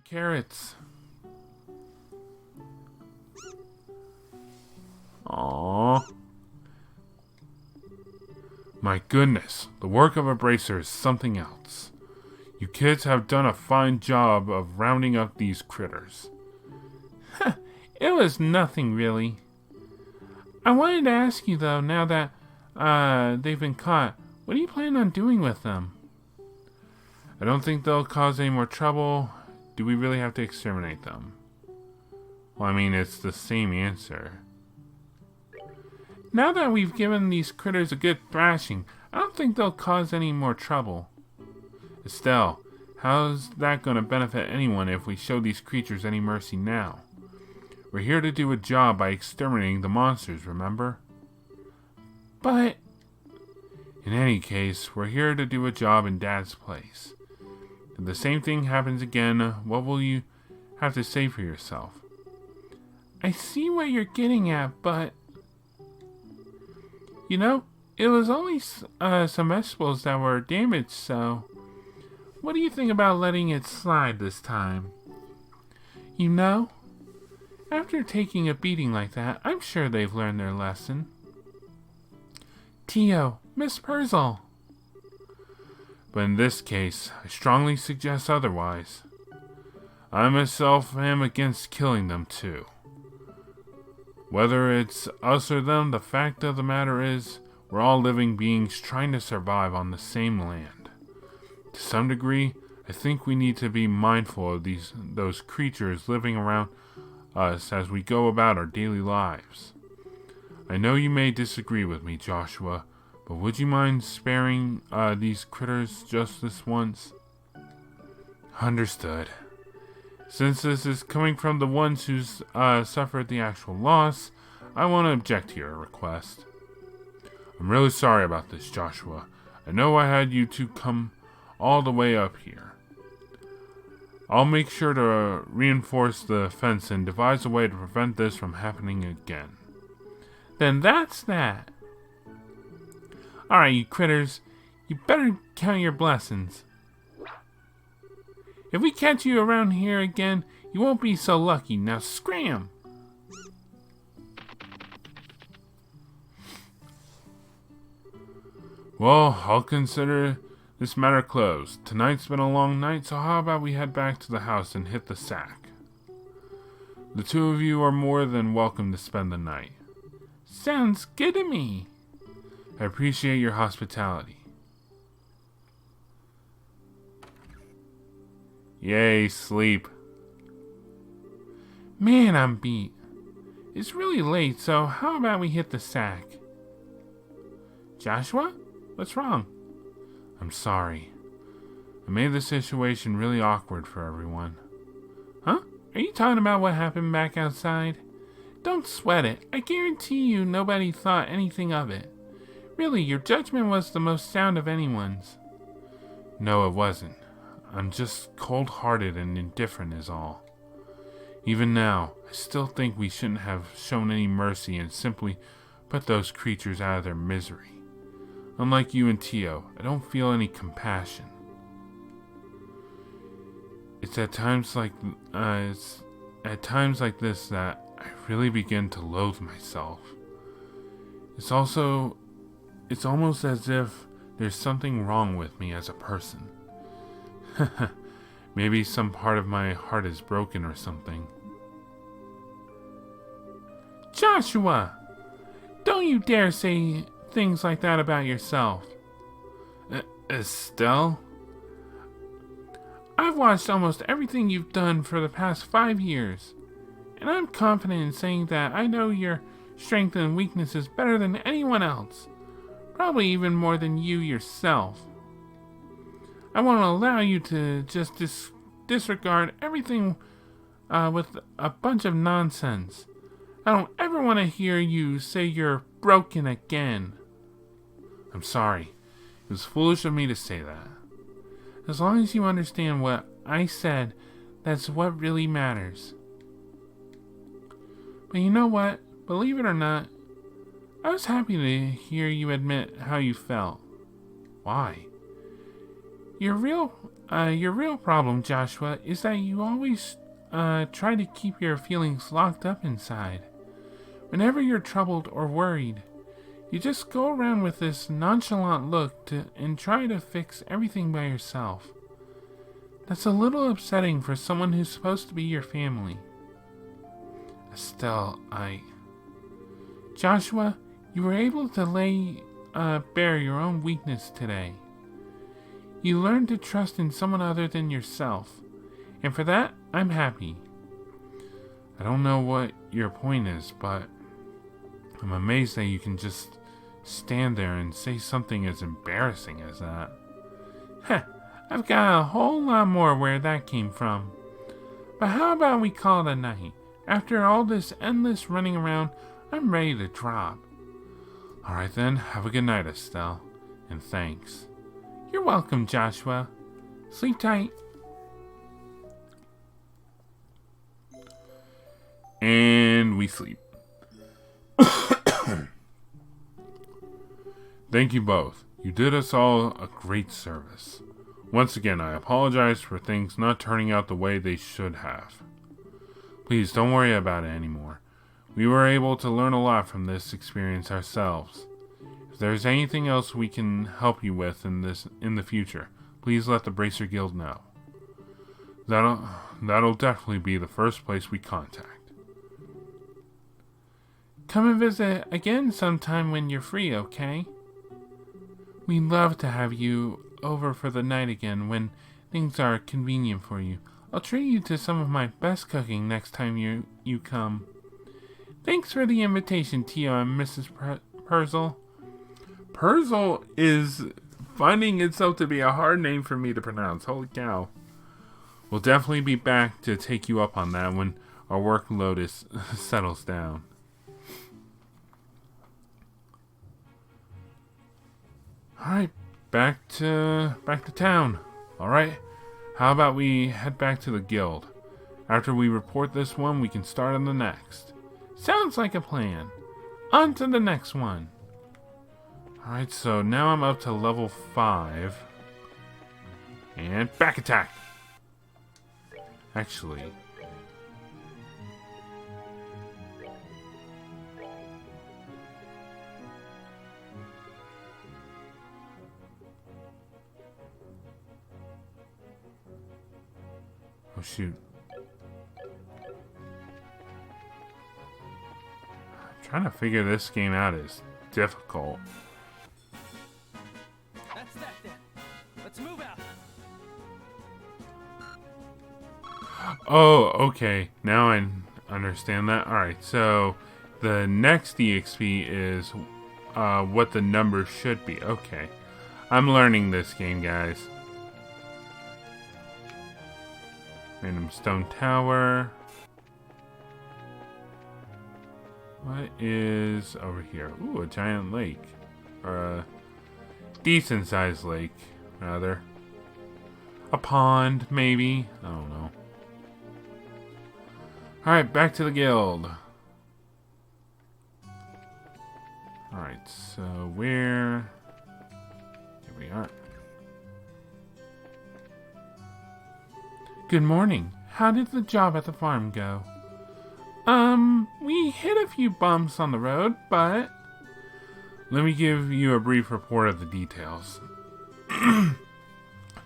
Carrots. Aww. My goodness, the work of a bracer is something else. You kids have done a fine job of rounding up these critters. It was nothing, really. I wanted to ask you, though, now that they've been caught, what do you plan on doing with them? I don't think they'll cause any more trouble. Do we really have to exterminate them? Well, I mean, it's the same answer. Now that we've given these critters a good thrashing, I don't think they'll cause any more trouble. Estelle, how's that going to benefit anyone if we show these creatures any mercy now? We're here to do a job by exterminating the monsters, remember? But... In any case, we're here to do a job in Dad's place. If the same thing happens again, what will you have to say for yourself? I see what you're getting at, but... You know, it was only some vegetables that were damaged, so... What do you think about letting it slide this time? You know, after taking a beating like that, I'm sure they've learned their lesson. Tio, Miss Purzel. But in this case, I strongly suggest otherwise. I myself am against killing them too. Whether it's us or them, the fact of the matter is, we're all living beings trying to survive on the same land. To some degree, I think we need to be mindful of those creatures living around us as we go about our daily lives. I know you may disagree with me, Joshua, but would you mind sparing these critters just this once? Understood. Since this is coming from the ones who's suffered the actual loss, I won't object to your request. I'm really sorry about this, Joshua. I know I had you two come all the way up here. I'll make sure to reinforce the fence and devise a way to prevent this from happening again. Then that's that. Alright, you critters, you better count your blessings. If we catch you around here again, you won't be so lucky. Now scram! Well, I'll consider this matter closed. Tonight's been a long night, so how about we head back to the house and hit the sack? The two of you are more than welcome to spend the night. Sounds good to me. I appreciate your hospitality. Yay, sleep. Man, I'm beat. It's really late, so how about we hit the sack? Joshua? What's wrong? I'm sorry. I made the situation really awkward for everyone. Huh? Are you talking about what happened back outside? Don't sweat it. I guarantee you nobody thought anything of it. Really, your judgment was the most sound of anyone's. No, it wasn't. I'm just cold-hearted and indifferent is all. Even now, I still think we shouldn't have shown any mercy and simply put those creatures out of their misery. Unlike you and Tio, I don't feel any compassion. It's at times like this that I really begin to loathe myself. It's almost as if there's something wrong with me as a person. Maybe some part of my heart is broken or something. Joshua! Don't you dare say things like that about yourself. Estelle? I've watched almost everything you've done for the past 5 years, and I'm confident in saying that I know your strengths and weaknesses better than anyone else, probably even more than you yourself. I won't allow you to just disregard everything with a bunch of nonsense. I don't ever want to hear you say you're broken again. I'm sorry. It was foolish of me to say that. As long as you understand what I said, that's what really matters. But you know what? Believe it or not, I was happy to hear you admit how you felt. Why? Your real Your real problem, Joshua, is that you always try to keep your feelings locked up inside. Whenever you're troubled or worried, you just go around with this nonchalant look and try to fix everything by yourself. That's a little upsetting for someone who's supposed to be your family. Estelle, Joshua, you were able to lay bare your own weakness today. You learned to trust in someone other than yourself, and for that, I'm happy. I don't know what your point is, but I'm amazed that you can just stand there and say something as embarrassing as that. Heh, I've got a whole lot more where that came from. But how about we call it a night? After all this endless running around, I'm ready to drop. Alright then, have a good night, Estelle, and thanks. You're welcome, Joshua. Sleep tight. And we sleep. Thank you both. You did us all a great service. Once again, I apologize for things not turning out the way they should have. Please don't worry about it anymore. We were able to learn a lot from this experience ourselves. If there's anything else we can help you with in the future, please let the Bracer Guild know. That'll definitely be the first place we contact. Come and visit again sometime when you're free, okay? We'd love to have you over for the night again when things are convenient for you. I'll treat you to some of my best cooking next time you come. Thanks for the invitation, Tio and Mrs. Purzel. Purzel is finding itself to be a hard name for me to pronounce. Holy cow. We'll definitely be back to take you up on that when our workload settles down. Alright, back to town. Alright, how about we head back to the guild? After we report this one, we can start on the next. Sounds like a plan. On to the next one. Alright, so now I'm up to level 5. And back attack! Actually... Oh shoot. Trying to figure this game out is difficult. That's that then. Let's move out. Oh, okay. Now I understand that. Alright, so the next EXP is what the number should be. Okay. I'm learning this game, guys. Random stone tower. What is over here? Ooh, a giant lake. Or a decent sized lake, rather. A pond, maybe? I don't know. Alright, back to the guild. Alright, so where... Here we are. Good morning. How did the job at the farm go? We hit a few bumps on the road, but... Let me give you a brief report of the details.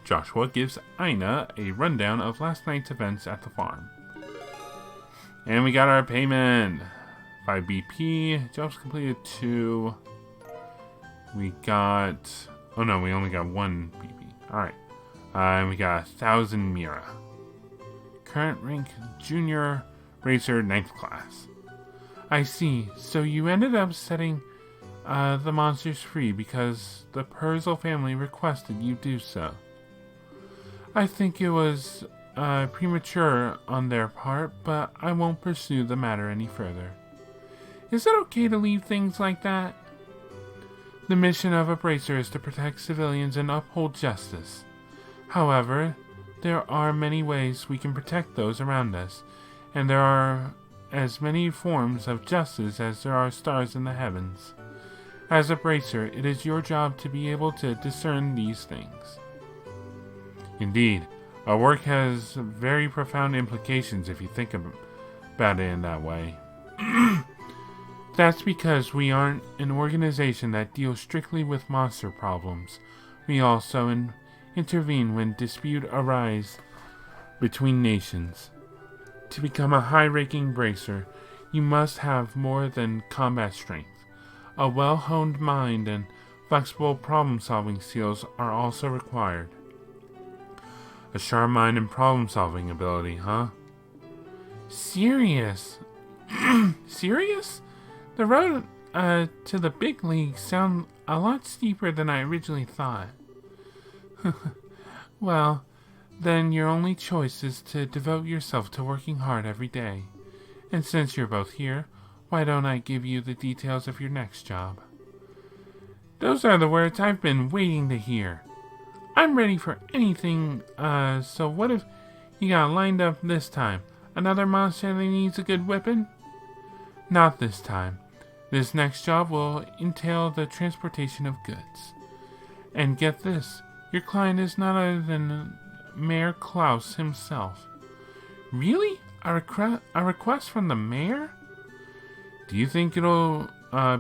Joshua gives Aina a rundown of last night's events at the farm. And we got our payment. 5 BP. Jobs completed 2. We got... Oh no, we only got 1 BP. Alright. And we got 1,000 Mira. Current rank Junior Racer 9th class. I see. So you ended up setting the monsters free because the Purzel family requested you do so. I think it was premature on their part, but I won't pursue the matter any further. Is it okay to leave things like that? The mission of a bracer is to protect civilians and uphold justice. However, there are many ways we can protect those around us, and there are as many forms of justice as there are stars in the heavens. As a bracer, it is your job to be able to discern these things. Indeed, our work has very profound implications if you think about it in that way. That's because we aren't an organization that deals strictly with monster problems. We also intervene when dispute arise between nations. To become a high-ranking bracer, you must have more than combat strength. A well-honed mind and flexible problem-solving skills are also required. A sharp mind and problem-solving ability, huh? Serious? Serious? The road to the big leagues sound a lot steeper than I originally thought. Well, then your only choice is to devote yourself to working hard every day. And since you're both here, why don't I give you the details of your next job? Those are the words I've been waiting to hear. I'm ready for anything, so what if you got lined up this time? Another monster that needs a good whipping? Not this time. This next job will entail the transportation of goods. And get this, your client is none other than Mayor Klaus himself. Really? A request from the mayor? Do you think it'll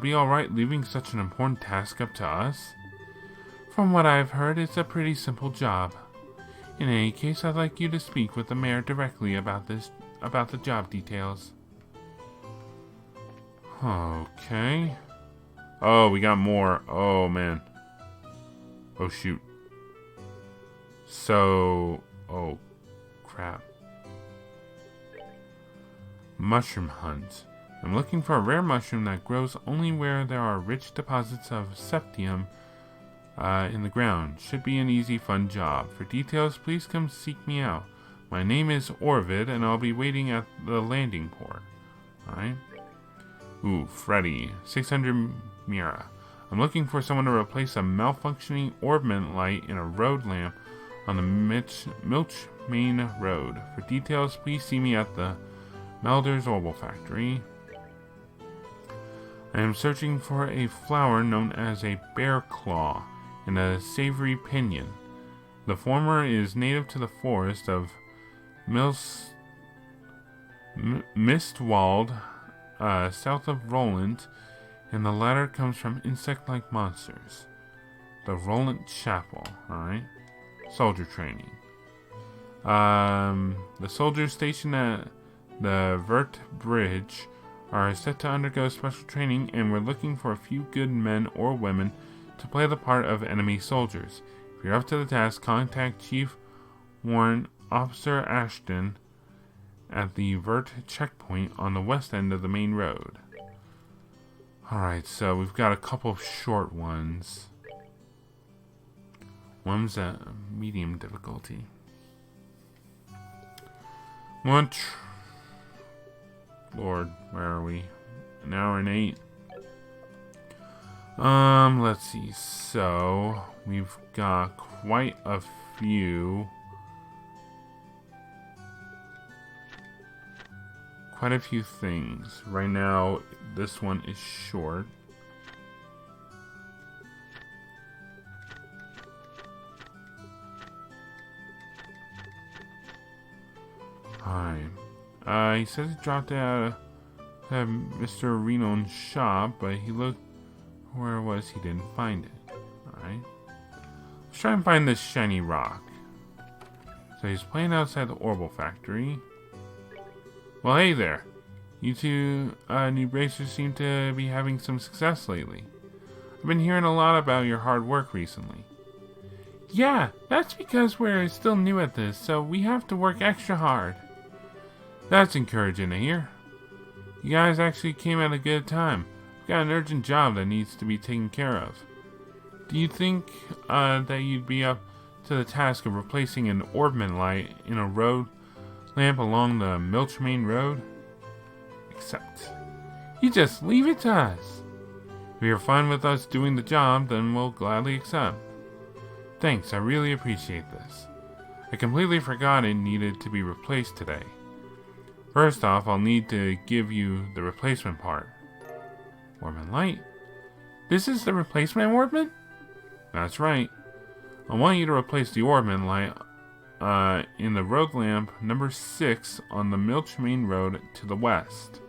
be alright leaving such an important task up to us? From what I've heard, it's a pretty simple job. In any case, I'd like you to speak with the mayor directly about the job details. Okay. Oh, we got more. Oh, man. Oh, shoot. So... Oh, crap. Mushroom hunt. I'm looking for a rare mushroom that grows only where there are rich deposits of septium in the ground. Should be an easy, fun job. For details, please come seek me out. My name is Orvid, and I'll be waiting at the landing port. Alright. Ooh, Freddy. 600 Mira. I'm looking for someone to replace a malfunctioning orbment light in a road lamp on the Milch Main Road. For details, please see me at the Melder's Orbital Factory. I am searching for a flower known as a bear claw and a savory pinion. The former is native to the forest of Mistwald, south of Roland, and the latter comes from insect-like monsters. The Roland Chapel, alright? Soldier training. The soldiers stationed at the Vert Bridge are set to undergo special training, and we're looking for a few good men or women to play the part of enemy soldiers. If you're up to the task, contact Chief Warrant Officer Ashton at the Vert checkpoint on the west end of the main road. Alright, so we've got a couple of short ones. One's at medium difficulty. Lord, where are we? An hour and 8. Let's see. So, we've got quite a few. Quite a few things. Right now, this one is short. Hi. He says he dropped out at Mr. Reno's shop, but he looked where it was, he didn't find it. Alright. Let's try and find this shiny rock. So he's playing outside the Orbital Factory. Well, hey there. You two new bracers seem to be having some success lately. I've been hearing a lot about your hard work recently. Yeah, that's because we're still new at this, so we have to work extra hard. That's encouraging to hear. You guys actually came at a good time. We've got an urgent job that needs to be taken care of. Do you think that you'd be up to the task of replacing an orbment light in a road lamp along the Milch Main Road? Accept. You just leave it to us. If you're fine with us doing the job, then we'll gladly accept. Thanks, I really appreciate this. I completely forgot it needed to be replaced today. First off, I'll need to give you the replacement part. Orbment light? This is the replacement orbment? That's right. I want you to replace the orbment light in the road lamp number 6 on the Milch Main Road to the west.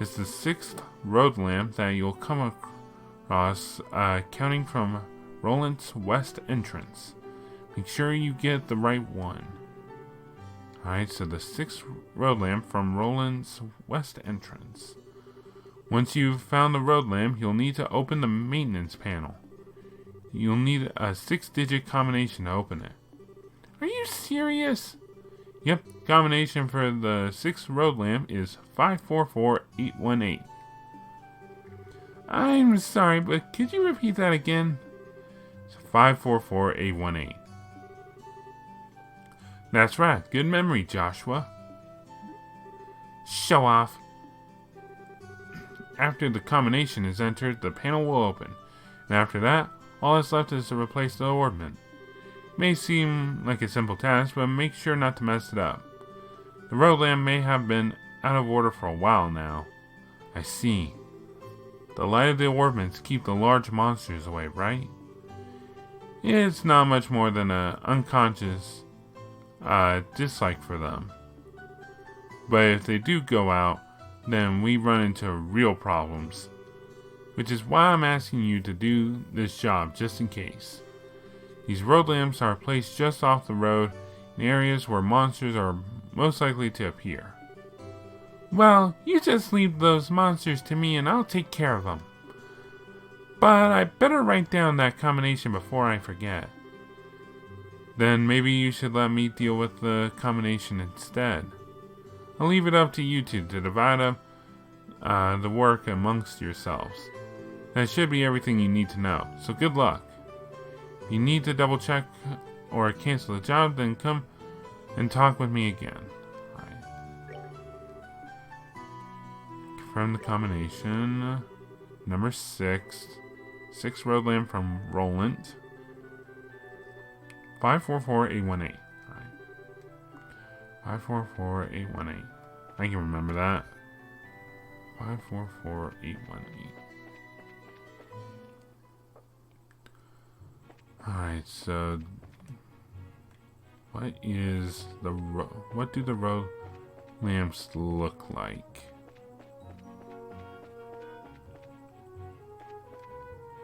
It's the 6th road lamp that you'll come across, counting from Roland's west entrance. Make sure you get the right one. Alright, so the 6th road lamp from Roland's west entrance. Once you've found the road lamp, you'll need to open the maintenance panel. You'll need a 6-digit combination to open it. Are you serious? Yep, combination for the 6th road lamp is 544818. I'm sorry, but could you repeat that again? It's 544818. That's right, good memory, Joshua. Show off. After the combination is entered, the panel will open, and after that, all that's left is to replace the orbment. It may seem like a simple task, but make sure not to mess it up. The road lamp may have been out of order for a while now. I see. The light of the orbments keep the large monsters away, right? It's not much more than an unconscious dislike for them. But if they do go out, then we run into real problems. Which is why I'm asking you to do this job, just in case. These road lamps are placed just off the road in areas where monsters are most likely to appear. Well, you just leave those monsters to me and I'll take care of them. But I better write down that combination before I forget. Then maybe you should let me deal with the combination instead. I'll leave it up to you two to divide up the work amongst yourselves. That should be everything you need to know, so good luck. If you need to double check or cancel the job, then come and talk with me again. Alright. Confirm the combination. Number 6. 6 road lamp from Roland. 544818. Alright. 544818. I can remember that. 544818. Alright, so what do the road lamps look like?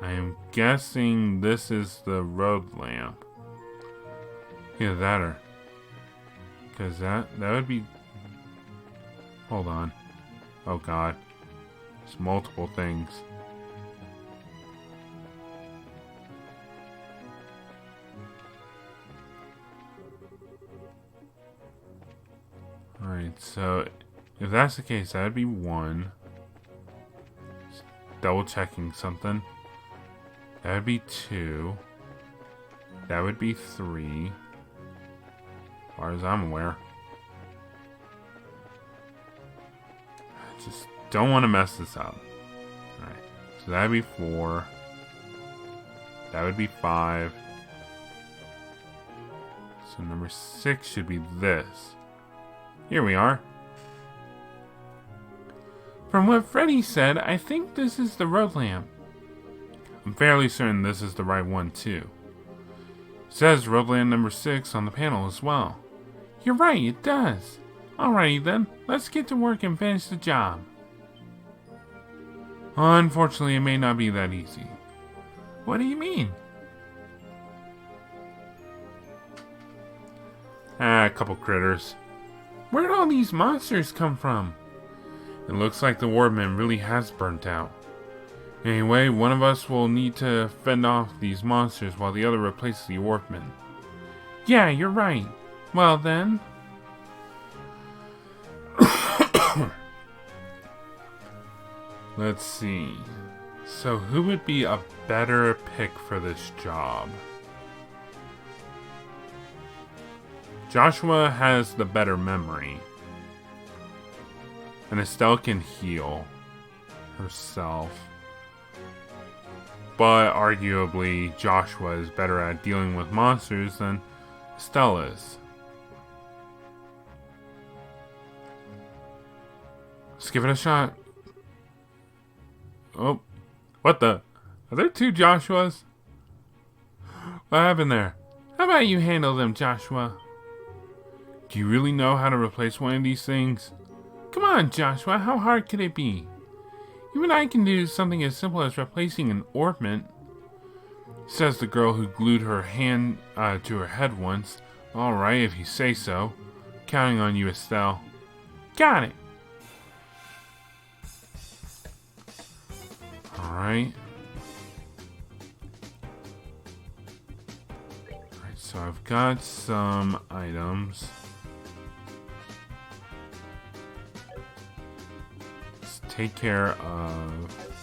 I am guessing this is the road lamp. Either that or, because that would be, hold on. Oh god. It's multiple things. Alright, so if that's the case, that would be 1. Just double checking something. That would be 2. That would be 3. As far as I'm aware. I just don't want to mess this up. Alright, so that would be 4. That would be 5. So number 6 should be this. Here we are. From what Freddy said, I think this is the road lamp. I'm fairly certain this is the right one too. It says road lamp number 6 on the panel as well. You're right, it does. Alrighty then, let's get to work and finish the job. Unfortunately, it may not be that easy. What do you mean? A couple critters. Where'd all these monsters come from? It looks like the warbman really has burnt out. Anyway, one of us will need to fend off these monsters while the other replaces the orphan. Yeah, you're right. Well then... Let's see. So who would be a better pick for this job? Joshua has the better memory. And Estelle can heal herself. But arguably, Joshua is better at dealing with monsters than Estelle is. Let's give it a shot. Oh, what the? Are there 2 Joshuas? What happened there? How about you handle them, Joshua? Do you really know how to replace one of these things? Come on, Joshua, how hard could it be? Even I can do something as simple as replacing an ornament, says the girl who glued her hand to her head once. Alright, if you say so. Counting on you, Estelle. Got it. Alright. So I've got some items. Let's take care of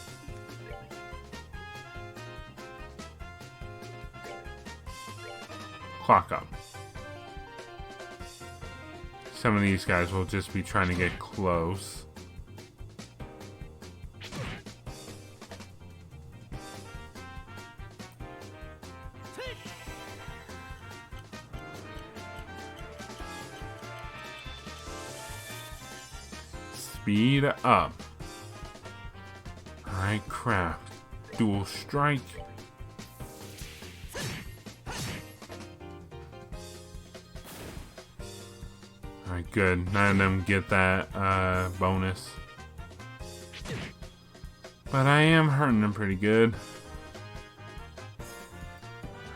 clock up. Some of these guys will just be trying to get close. Speed up. Alright, craft. Dual strike. Alright, good. None of them get that bonus. But I am hurting them pretty good.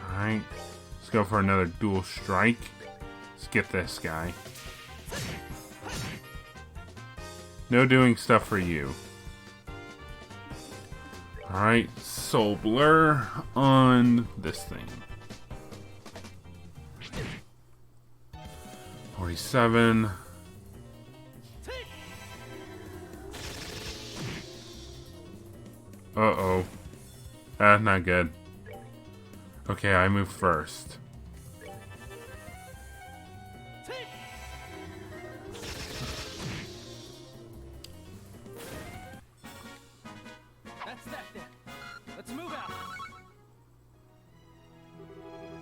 Alright. Let's go for another dual strike. Let's get this guy. No doing stuff for you. Alright, Soul Blur on this thing. 47. Uh-oh. That's not good. Okay, I move first.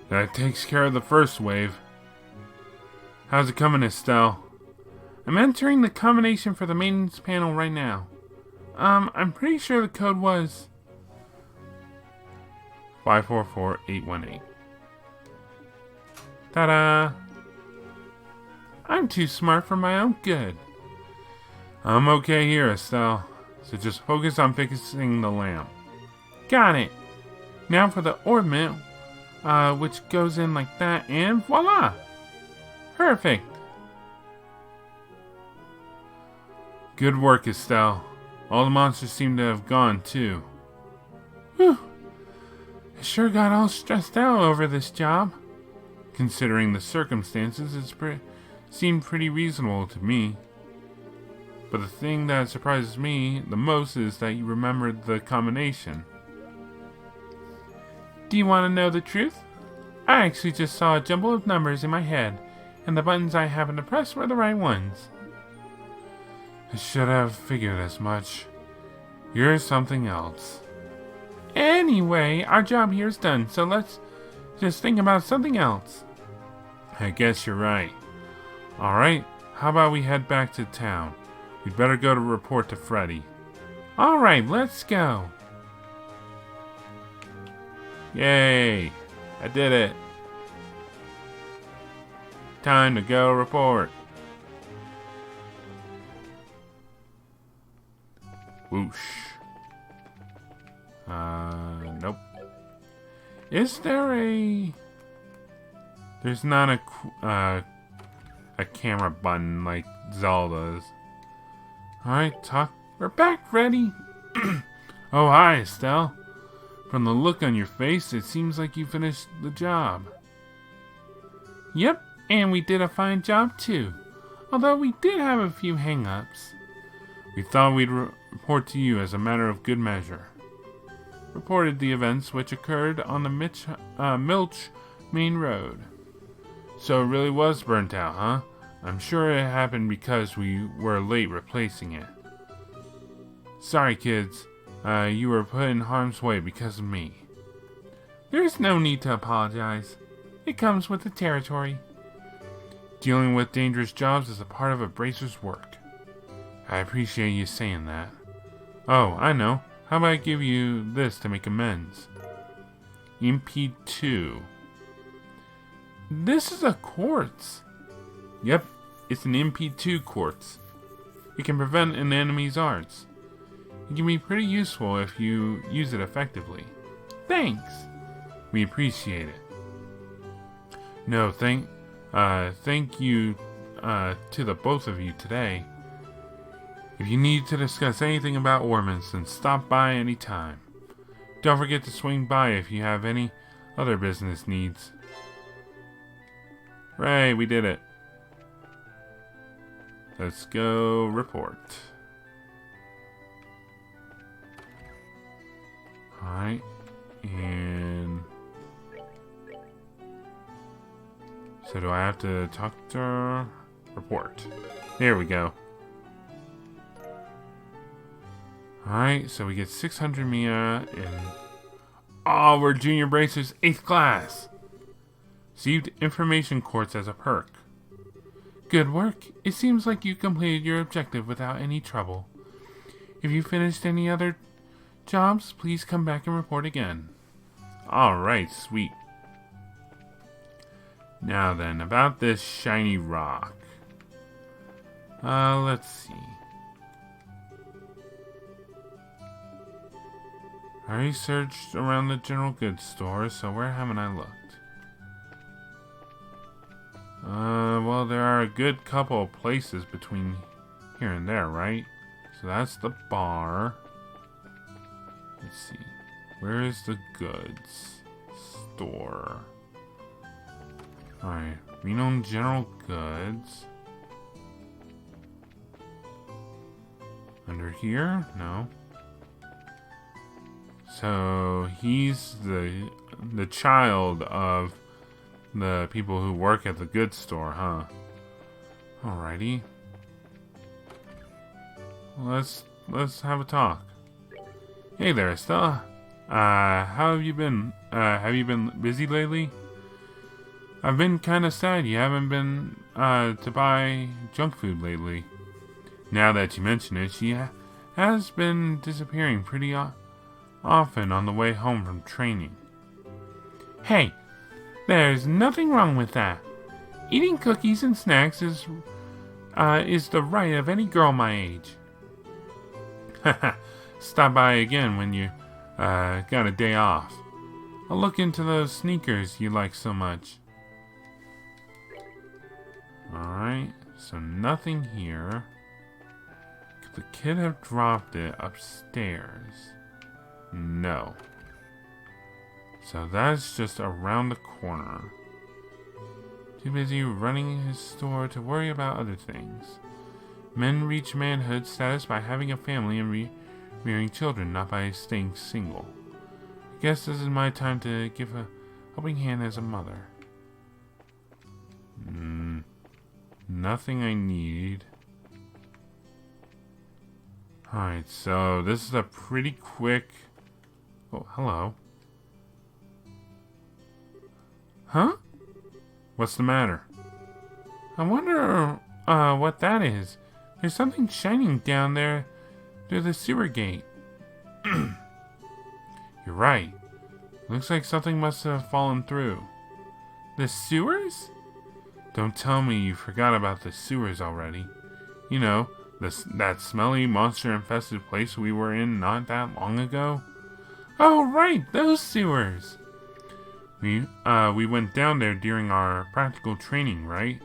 That takes care of the first wave. How's it coming, Estelle? I'm entering the combination for the maintenance panel right now. I'm pretty sure the code was 544818. Ta-da! I'm too smart for my own good. I'm okay here, Estelle. So just focus on fixing the lamp. Got it. Now for the ornament, which goes in like that, and voila! Perfect. Good work, Estelle. All the monsters seem to have gone, too. Whew. I sure got all stressed out over this job. Considering the circumstances, it seemed pretty reasonable to me. But the thing that surprises me the most is that you remembered the combination. Do you want to know the truth? I actually just saw a jumble of numbers in my head, and the buttons I happened to press were the right ones. I should have figured as much. You're something else. Anyway, our job here is done, so let's just think about something else. I guess you're right. Alright, how about we head back to town? We'd better go to report to Freddy. Alright, let's go. Yay! I did it. Time to go report. Whoosh. Nope. Is there a... There's not a camera button like Zelda's. Alright, talk. We're back, Freddy. Oh, hi, Estelle. From the look on your face, it seems like you finished the job. Yep, and we did a fine job too. Although we did have a few hang-ups. We thought we'd report to you as a matter of good measure. Reported the events which occurred on the Milch Main Road. So it really was burnt out, huh? I'm sure it happened because we were late replacing it. Sorry, kids. You were put in harm's way because of me. There's no need to apologize. It comes with the territory. Dealing with dangerous jobs is a part of a bracer's work. I appreciate you saying that. Oh, I know. How about I give you this to make amends? MP2. This is a quartz. Yep, it's an MP2 quartz. It can prevent an enemy's arts. It can be pretty useful if you use it effectively. Thanks. We appreciate it. No, thank you to the both of you today. If you need to discuss anything about Ormond, stop by any time. Don't forget to swing by if you have any other business needs. Hooray, we did it. Let's go report. Alright, and so do I have to talk to her? Report. There we go. Alright, so we get 600 Mia and... Oh, we're junior bracers 8th class! Received information quartz as a perk. Good work. It seems like you completed your objective without any trouble. If you finished any other jobs, please come back and report again. Alright, sweet. Now then, about this shiny rock. Let's see. I already searched around the general goods store, so where haven't I looked? Well, there are a good couple of places between here and there, right? So that's the bar. Let's see. Where is the goods store? Alright, Reno General Goods. Under here? No. So he's the child of the people who work at the goods store, huh? Alrighty. Let's have a talk. Hey there, Estella. How have you been? Have you been busy lately? I've been kind of sad you haven't been to buy junk food lately. Now that you mention it, she has been disappearing pretty often on the way home from training. Hey, there's nothing wrong with that. Eating cookies and snacks is the right of any girl my age. Stop by again when you got a day off. I'll look into those sneakers you like so much. Alright, so nothing here. Could the kid have dropped it upstairs? No. So that's just around the corner. Too busy running his store to worry about other things. Men reach manhood status by having a family and rearing children, not by staying single. I guess this is my time to give a helping hand as a mother. Nothing I need. Alright, so this is a pretty quick... Oh, hello. Huh? What's the matter? I wonder what that is. There's something shining down there through the sewer gate. You're right. Looks like something must have fallen through. The sewers? Don't tell me you forgot about the sewers already. You know, that smelly, monster-infested place we were in not that long ago. Oh, right, those sewers. We went down there during our practical training, right?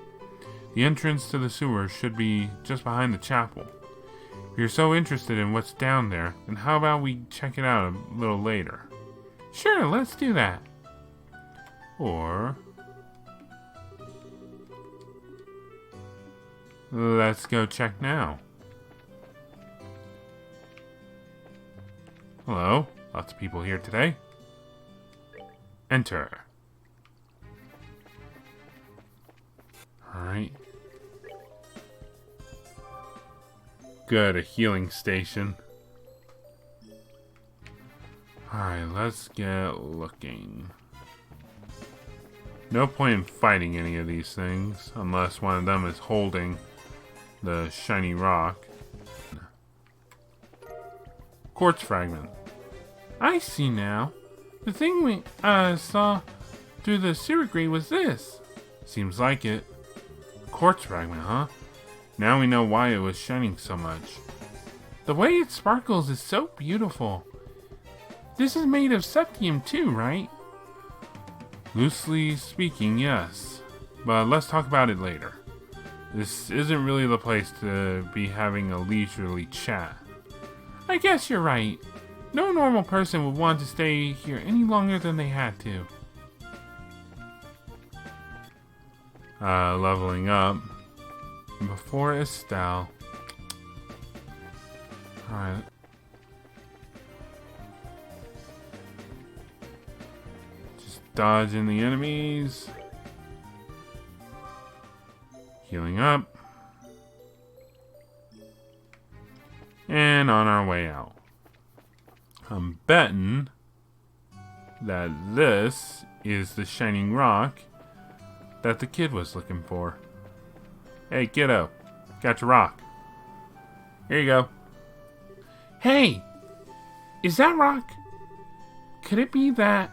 The entrance to the sewers should be just behind the chapel. If you're so interested in what's down there, then how about we check it out a little later? Sure, let's do that. Or... let's go check now. Hello, lots of people here today. Enter. Alright. Good, a healing station. Alright, let's get looking. No point in fighting any of these things, unless one of them is holding the shiny rock. Quartz fragment. I see now. The thing we saw through the sewer grate was this. Seems like it. Quartz fragment, huh? Now we know why it was shining so much. The way it sparkles is so beautiful. This is made of septium too, right? Loosely speaking, yes. But let's talk about it later. This isn't really the place to be having a leisurely chat. I guess you're right. No normal person would want to stay here any longer than they had to. Leveling up. Before Estelle. Alright. Just dodging the enemies. Healing up. And on our way out. I'm betting that this is the shining rock that the kid was looking for. Hey, kiddo. Got your rock. Here you go. Hey! Is that rock? Could it be that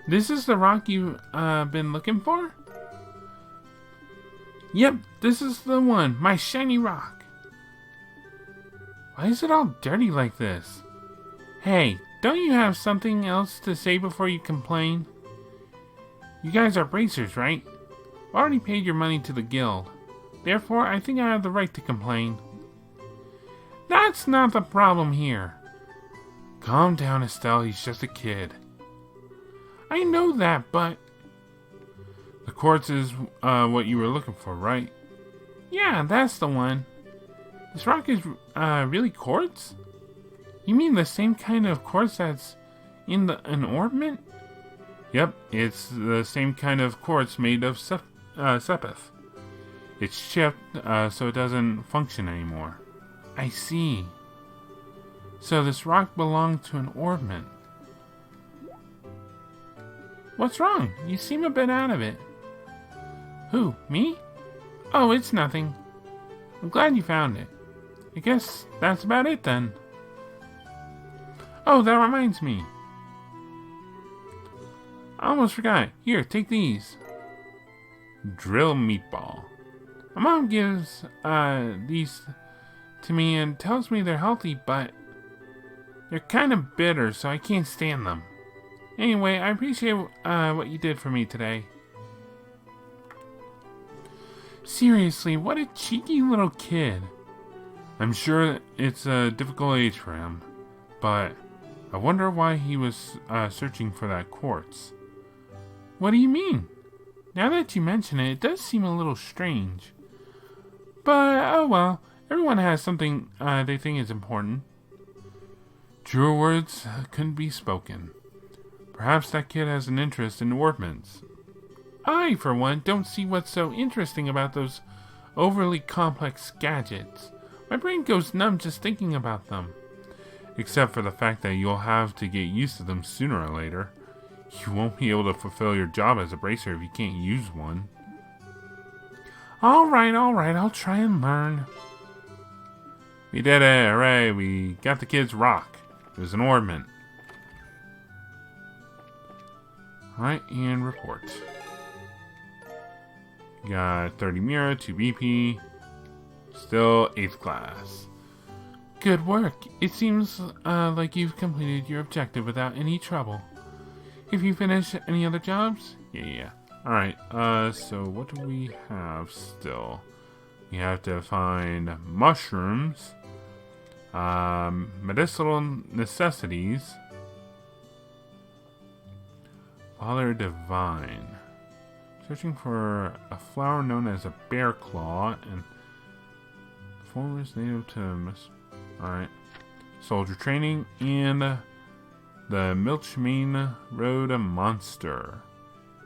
this is the rock you've been looking for? Yep, this is the one. My shiny rock. Why is it all dirty like this? Hey, don't you have something else to say before you complain? You guys are racers, right? I already paid your money to the guild. Therefore, I think I have the right to complain. That's not the problem here. Calm down, Estelle. He's just a kid. I know that, but... The quartz is what you were looking for, right? Yeah, that's the one. This rock is really quartz? You mean the same kind of quartz that's in an ornament? Yep, it's the same kind of quartz made of sepith. It's chipped, so it doesn't function anymore. I see. So this rock belonged to an ornament. What's wrong? You seem a bit out of it. Who, me? Oh, it's nothing. I'm glad you found it. I guess that's about it then. Oh, that reminds me. I almost forgot. Here, take these. Drill meatball. My mom gives these to me and tells me they're healthy, but they're kind of bitter, so I can't stand them. Anyway, I appreciate what you did for me today. Seriously, what a cheeky little kid. I'm sure it's a difficult age for him, but I wonder why he was searching for that quartz. What do you mean? Now that you mention it, it does seem a little strange. But, oh well, everyone has something they think is important. Truer words couldn't be spoken. Perhaps that kid has an interest in ornaments. I, for one, don't see what's so interesting about those overly complex gadgets. My brain goes numb just thinking about them. Except for the fact that you'll have to get used to them sooner or later. You won't be able to fulfill your job as a bracer if you can't use one. Alright, I'll try and learn. We did it, hooray, we got the kid's rock. It was an ornament. Alright, and report. Got 30 Mira, 2 BP. Still 8th class. Good work. It seems like you've completed your objective without any trouble. If you finish any other jobs? Yeah. Alright, so what do we have still? We have to find mushrooms, medicinal necessities, Father Divine. Searching for a flower known as a bear claw, and the form is native to Alright. Soldier training, and the Milchmane Road Monster.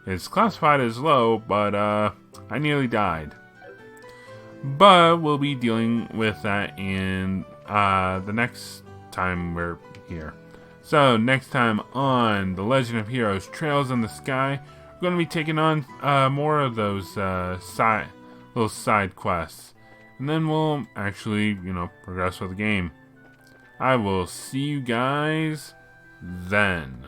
It's classified as low, but I nearly died. But we'll be dealing with that in the next time we're here. So next time on The Legend of Heroes Trails in the Sky, we're going to be taking on more of those little side quests. And then we'll actually, progress with the game. I will see you guys then.